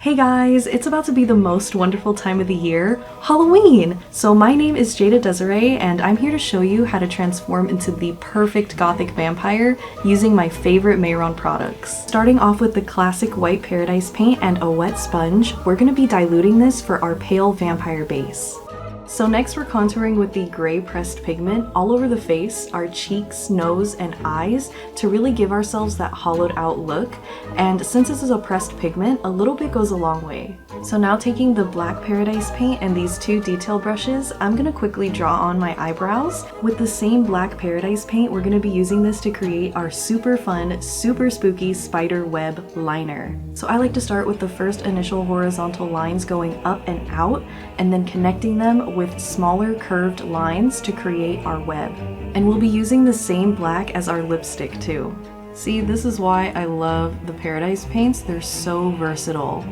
Hey guys, it's about to be the most wonderful time of the year, Halloween! So my name is Jada Desiree and I'm here to show you how to transform into the perfect Gothic vampire using my favorite Mehron products. Starting off with the classic white paradise paint and a wet sponge, we're going to be diluting this for our pale vampire base. So next we're contouring with the gray pressed pigment all over the face, our cheeks, nose, and eyes to really give ourselves that hollowed out look. And since this is a pressed pigment, a little bit goes a long way. So now taking the black paradise paint and these two detail brushes, I'm going to quickly draw on my eyebrows. With the same black paradise paint, we're going to be using this to create our super fun, super spooky spider web liner. So I like to start with the first initial horizontal lines going up and out, and then connecting them with smaller curved lines to create our web. And we'll be using the same black as our lipstick too. See, this is why I love the paradise paints. They're so versatile.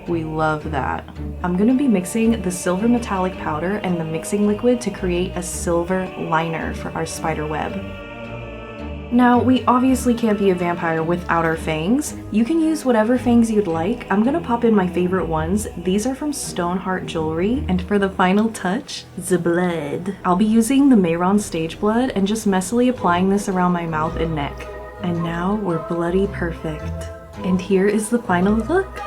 We love that. I'm going to be mixing the silver metallic powder and the mixing liquid to create a silver liner for our spider web. Now, we obviously can't be a vampire without our fangs. You can use whatever fangs you'd like. I'm gonna pop in my favorite ones. These are from Stoneheart Jewelry, and for the final touch, the blood. I'll be using the Mehron Stage Blood and just messily applying this around my mouth and neck. And now we're bloody perfect. And here is the final look.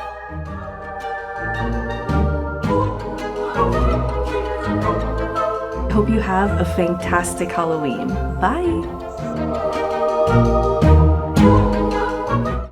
I hope you have a fantastic Halloween. Bye!